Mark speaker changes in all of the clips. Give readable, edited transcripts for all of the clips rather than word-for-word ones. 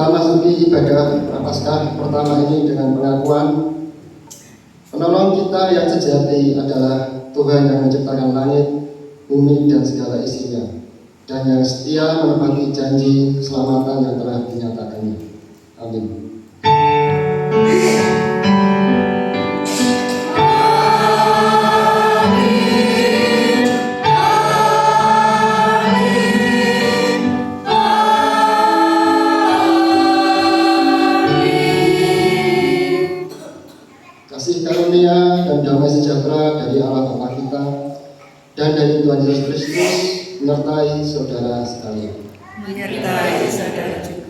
Speaker 1: Kita masuki ibadah Prapaskah pertama ini dengan pengakuan penolong kita yang sejati adalah Tuhan yang menciptakan langit, bumi, dan segala isinya, dan yang setia menepati janji keselamatan yang telah dinyatakannya. Amin. Kasih karunia dan damai sejahtera dari Allah Bapa kita dan dari Tuhan Yesus Kristus menyertai saudara sekalian.
Speaker 2: Menyertai saudara juga.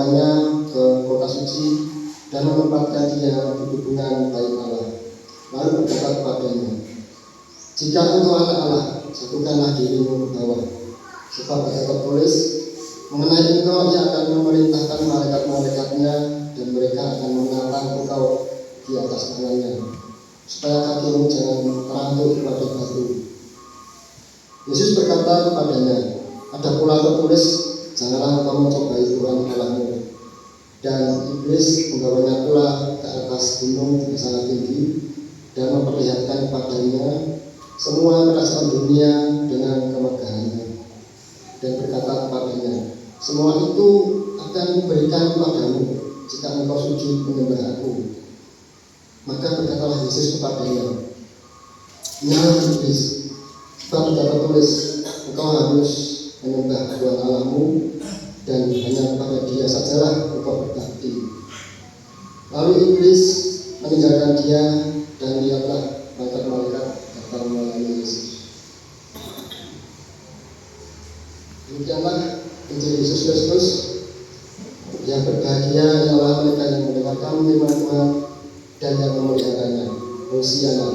Speaker 1: membawanya ke kota suci dan menempatkan dia di hubungan baik Allah. Lalu berkata kepadanya, "Jika engkau anak Allah, jatuhkanlah dirimu ke bawah. Sebab ada tertulis, mengenai engkau ia akan memerintahkan malaikat-malaikatnya, dan mereka akan menatang engkau di atas tangannya, supaya kakimu jangan terantuk pada batu." Yesus berkata kepadanya, "Ada pula tertulis, janganlah engkau mencobai Tuhan Allahmu." Dan iblis membawanya pula ke atas gunung yang sangat tinggi dan memperlihatkan kepadanya semua kerajaan dunia dengan kemegahannya, dan berkata kepadanya, "Semua itu akan kuberikan kepadamu jika engkau sujud menyembah Aku." Maka berkatalah Yesus kepadanya, "Nyala iblis, sebab tidak tertulis, engkau harus menyembah Tuhan Allahmu, dan hanya kepada Dia sajalah engkau berbakti." Lalu iblis meninggalkan dia, dan lihatlah malaikat-malaikat datang melayani Yesus. Demikianlah Injil Yesus Kristus. Yang berbahagia ialah mereka yang mendengarkan firman Tuhan dan yang memeliharanya. Hosiana.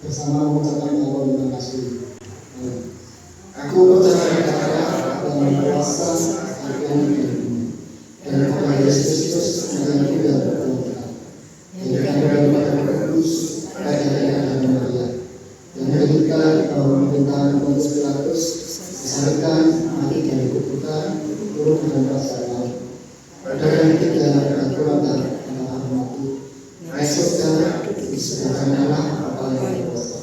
Speaker 1: Bersama mengucapkan bahwa terima kasih. Aku percaya kepada dan berkuasa akan hidupmu, dan kepada Yesus Kristus yang tidak berdoa, yang dikandung dari Kudus, Maria dan Maria, yang menderita di bawah pemerintahan Pontius Pilatus, disalibkan, mati dan dikuburkan, turun dan bangsa. Pada hari ketiga aku datang antara mati, naik surga di sebelah kanan Allah Bapa yang berkuasa.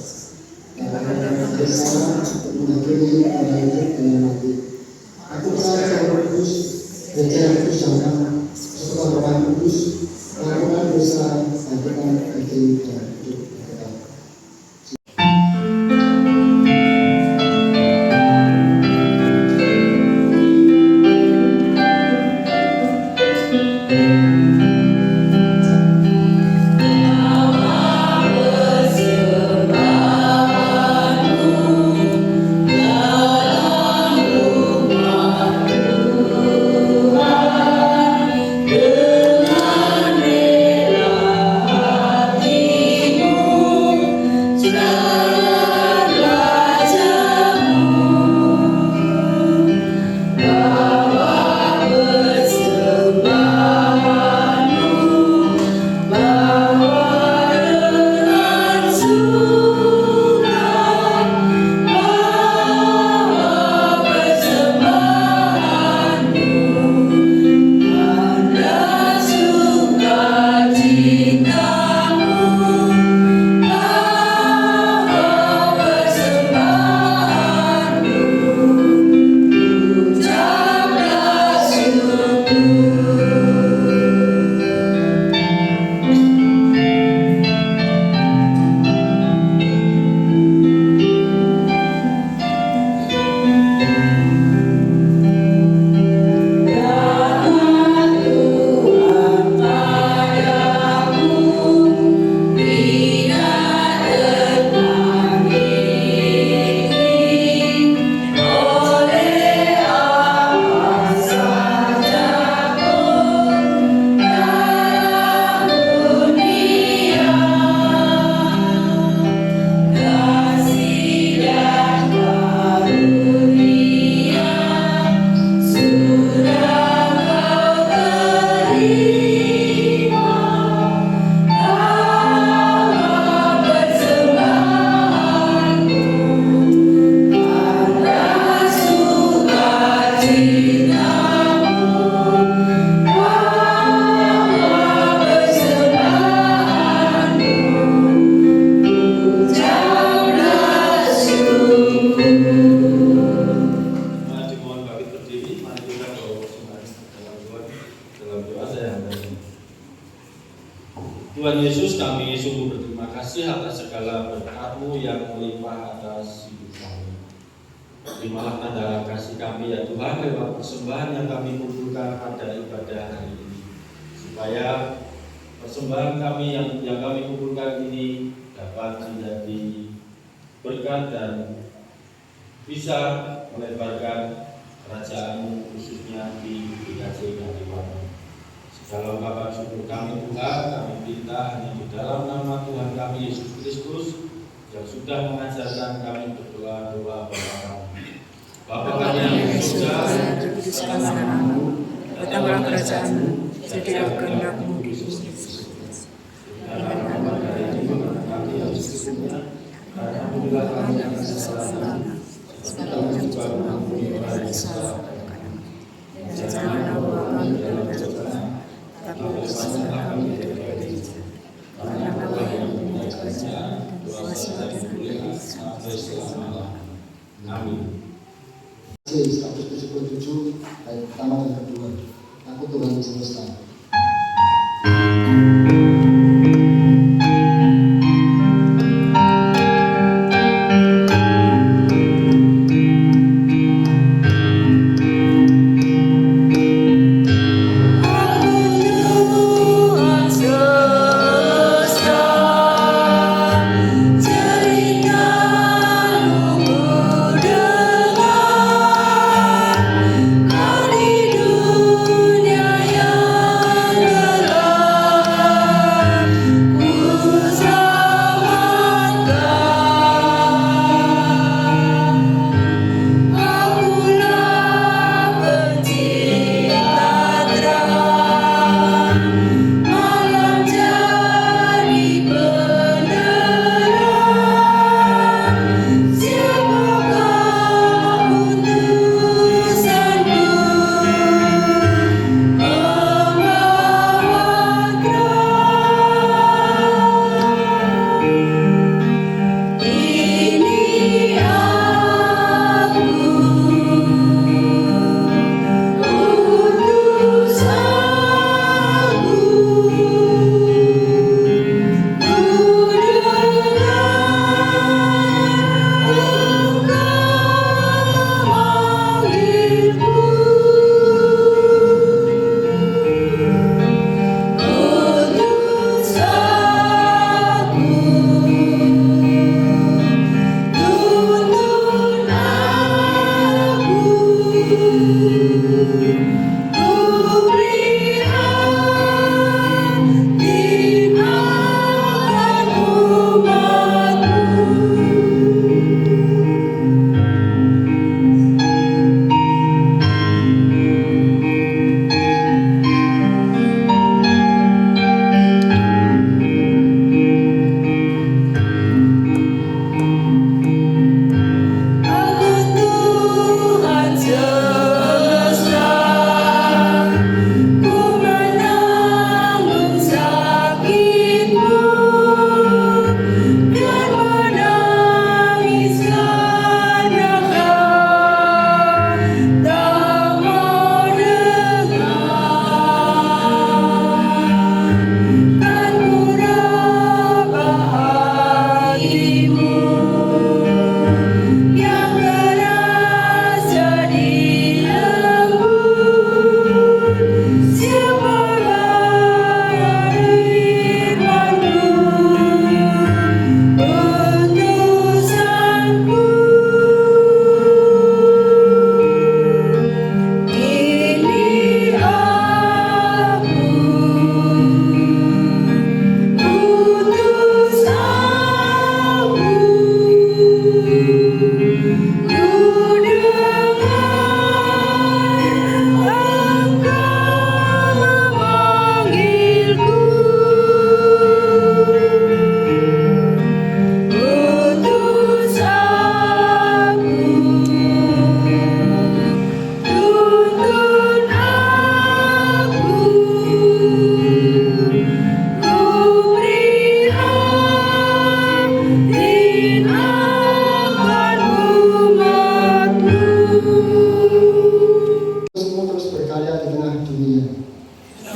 Speaker 1: Karena bersama mengakhiri pada hidup dengan mati. Aku percaya Roh Kudus, gereja yang kudus dan persekutuan Roh Kudus, pengampunan dosa, bangkitan bagi dan hidup kekal.
Speaker 3: Tuhan Yesus, kami sungguh berterima kasih atas segala berkat-Mu yang melimpah atas hidup kami. terimalah tanda kasih kami ya Tuhan lewat persembahan yang kami kumpulkan pada ibadah hari ini, supaya persembahan kami yang kami kumpulkan ini dapat menjadi berkat dan bisa melebarkan kerajaan-Mu khususnya di GKJ Kalimantan. Segala ungkapan syukur kami Tuhan, kami minta hanya di dalam nama Tuhan kami Yesus Kristus yang sudah mengajarkan kami berdoa-doa bersama. Bapa kami yang di surga,
Speaker 2: dikuduskan namamu, datanglah kerajaan-Mu, jadilah kehendak-Mu di bumi.
Speaker 3: kami yang sesungguhnya, karena Tuhan kami yang bersalah, sekarang juga mengampuni orang yang salah. Janganlah bawa kami dalam pencobaan, tapi lepaskanlah kami dari kejahatan. Karena Allah yang mempunyai kerajaan, kuasa dan kemuliaan sampai selama-lamanya. Amin.
Speaker 1: 177 ayat pertama dan kedua. Aku Tuhan semesta.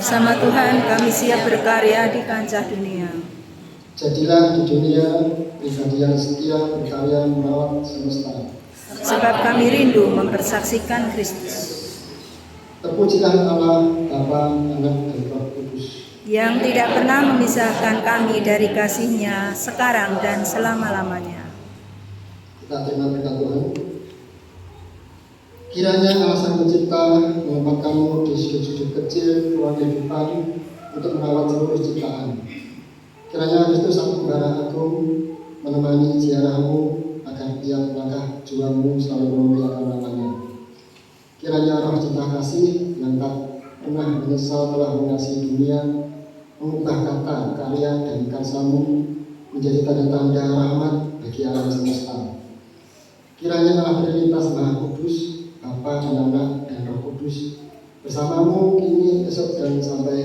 Speaker 2: Bersama Tuhan kami siap berkarya di kancah dunia.
Speaker 1: Jadilah di dunia pribadi yang setia berkarya merawat semesta.
Speaker 2: sebab kami rindu mempersaksikan Kristus.
Speaker 1: Terpujilah Allah, Bapa, Anak, dan Roh Kudus.
Speaker 2: Yang tidak pernah memisahkan kami dari kasih-Nya sekarang dan selama-lamanya.
Speaker 1: Kita terima berkat Tuhan. Kiranya Allah Sang Pencipta menempatkanmu di sudut-sudut kecil ruang kehidupan untuk merawat seluruh ciptaan. Kiranya Kristus Sang Pembara Agung menemani ziarahmu agar tiap langkah juangmu selalu memuliakan namanya. Kiranya roh cinta kasih yang tak pernah menyesal telah mengasihi dunia, mengubah kata, karya, dan karsamu menjadi tanda-tanda rahmat bagi alam semesta. Kiranya Allah Trinitas Maha Kudus, Bapa dan Anak dan Roh Kudus bersamamu kini, esok, dan sampai